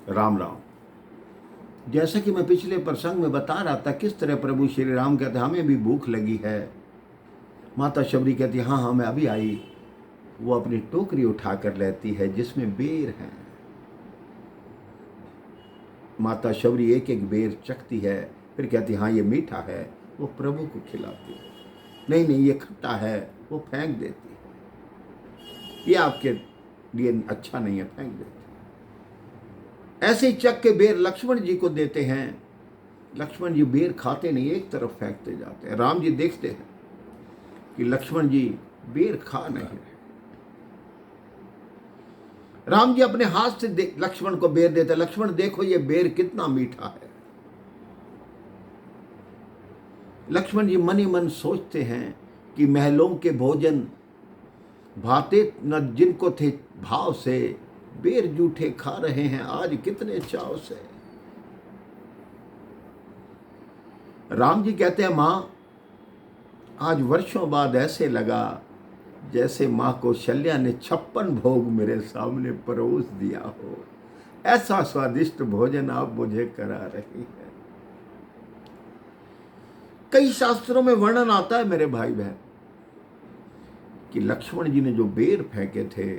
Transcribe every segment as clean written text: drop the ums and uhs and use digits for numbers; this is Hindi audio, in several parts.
राम राम। जैसा कि मैं पिछले प्रसंग में बता रहा था, किस तरह प्रभु श्री राम कहते हमें भी भूख लगी है। माता शबरी कहती हाँ हाँ मैं अभी आई। वो अपनी टोकरी उठा कर लेती है जिसमें बेर है। माता शबरी एक एक बेर चखती है, फिर कहती हाँ ये मीठा है, वो प्रभु को खिलाती है। नहीं नहीं ये खट्टा है, वो फेंक देती है, ये आपके लिए अच्छा नहीं है, फेंक देती है। ऐसे ही चख के बेर लक्ष्मण जी को देते हैं। लक्ष्मण जी बेर खाते नहीं, एक तरफ फेंकते जाते हैं। राम जी देखते हैं कि लक्ष्मण जी बेर खा नहीं रहे। राम जी अपने हाथ से लक्ष्मण को बेर देते, लक्ष्मण देखो ये बेर कितना मीठा है। लक्ष्मण जी मन ही मन सोचते हैं कि महलों के भोजन भाते न जिनको थे भाव से, बेर जूठे खा रहे हैं आज कितने चाव से। राम जी कहते हैं मां आज वर्षों बाद ऐसे लगा जैसे मां कौशल्या ने 56 भोग मेरे सामने परोस दिया हो। ऐसा स्वादिष्ट भोजन आप मुझे करा रही है। कई शास्त्रों में वर्णन आता है मेरे भाई बहन कि लक्ष्मण जी ने जो बेर फेंके थे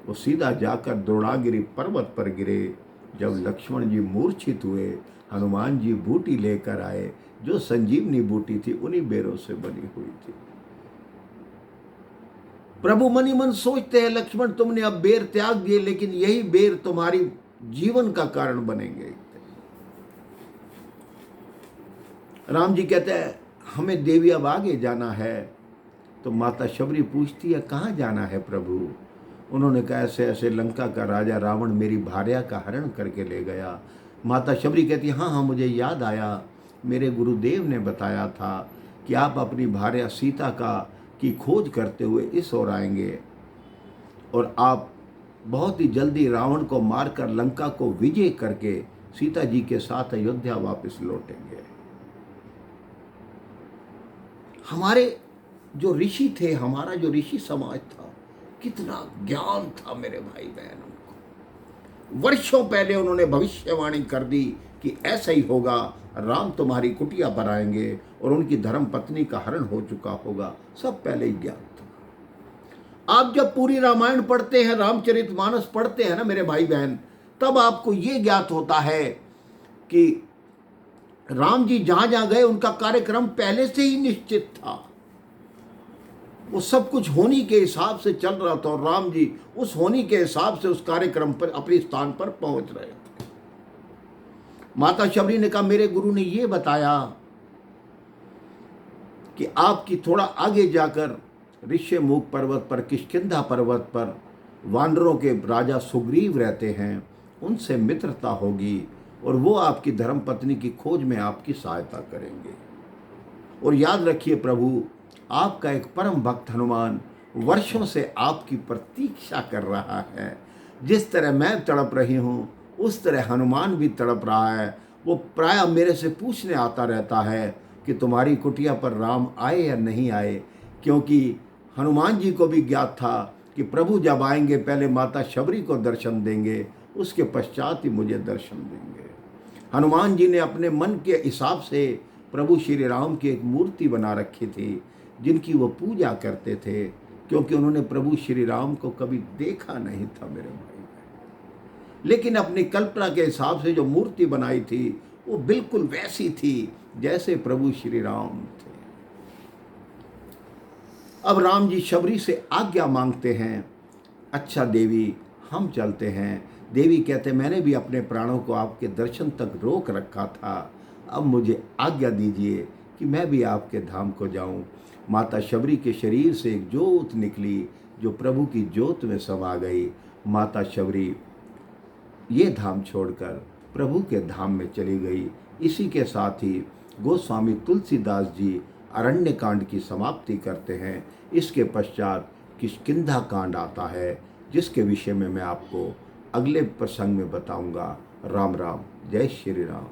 वो सीधा जाकर द्रोणागिरी पर्वत पर गिरे। जब लक्ष्मण जी मूर्छित हुए, हनुमान जी बूटी लेकर आए, जो संजीवनी बूटी थी उन्हीं बेरों से बनी हुई थी। प्रभु मन ही मन सोचते हैं लक्ष्मण तुमने अब बेर त्याग दिए, लेकिन यही बेर तुम्हारी जीवन का कारण बनेंगे। राम जी कहते हैं हमें देवी अब आगे जाना है। तो माता शबरी पूछती है कहाँ जाना है प्रभु। उन्होंने कहा ऐसे ऐसे लंका का राजा रावण मेरी भार्या का हरण करके ले गया। माता शबरी कहती हाँ हाँ मुझे याद आया, मेरे गुरुदेव ने बताया था कि आप अपनी भार्या सीता की खोज करते हुए इस ओर आएंगे और आप बहुत ही जल्दी रावण को मारकर लंका को विजय करके सीता जी के साथ अयोध्या वापस लौटेंगे। हमारे जो ऋषि थे, हमारा जो ऋषि समाज था, कितना ज्ञान था मेरे भाई बहन। उनको वर्षों पहले उन्होंने भविष्यवाणी कर दी कि ऐसा ही होगा, राम तुम्हारी कुटिया पर आएंगे और उनकी धर्म पत्नी का हरण हो चुका होगा। सब पहले ही ज्ञान था। आप जब पूरी रामायण पढ़ते हैं, रामचरितमानस पढ़ते हैं ना मेरे भाई बहन, तब आपको ये ज्ञात होता है कि राम जी जहां जहां गए उनका कार्यक्रम पहले से ही निश्चित था। वो सब कुछ होनी के हिसाब से चल रहा था और राम जी उस होनी के हिसाब से उस कार्यक्रम पर अपने स्थान पर पहुंच रहे थे। माता शबरी ने कहा मेरे गुरु ने ये बताया कि आपकी थोड़ा आगे जाकर ऋष्यमुख पर्वत पर, किष्किंधा पर्वत पर वानरों के राजा सुग्रीव रहते हैं, उनसे मित्रता होगी और वो आपकी धर्मपत्नी की खोज में आपकी सहायता करेंगे। और याद रखिए प्रभु, आपका एक परम भक्त हनुमान वर्षों से आपकी प्रतीक्षा कर रहा है। जिस तरह मैं तड़प रही हूँ उस तरह हनुमान भी तड़प रहा है। वो प्रायः मेरे से पूछने आता रहता है कि तुम्हारी कुटिया पर राम आए या नहीं आए, क्योंकि हनुमान जी को भी ज्ञात था कि प्रभु जब आएंगे पहले माता शबरी को दर्शन देंगे, उसके पश्चात ही मुझे दर्शन देंगे। हनुमान जी ने अपने मन के हिसाब से प्रभु श्री राम की एक मूर्ति बना रखी थी जिनकी वो पूजा करते थे, क्योंकि उन्होंने प्रभु श्री राम को कभी देखा नहीं था मेरे भाई। लेकिन अपनी कल्पना के हिसाब से जो मूर्ति बनाई थी वो बिल्कुल वैसी थी जैसे प्रभु श्री राम थे। अब राम जी शबरी से आज्ञा मांगते हैं, अच्छा देवी हम चलते हैं। देवी कहते मैंने भी अपने प्राणों को आपके दर्शन तक रोक रखा था, अब मुझे आज्ञा दीजिए कि मैं भी आपके धाम को जाऊं। माता शबरी के शरीर से एक ज्योत निकली जो प्रभु की ज्योत में समा गई। माता शबरी ये धाम छोड़कर प्रभु के धाम में चली गई। इसी के साथ ही गोस्वामी तुलसीदास जी अरण्य कांड की समाप्ति करते हैं। इसके पश्चात किष्किंधा कांड आता है, जिसके विषय में मैं आपको अगले प्रसंग में बताऊंगा। राम राम, जय श्री राम।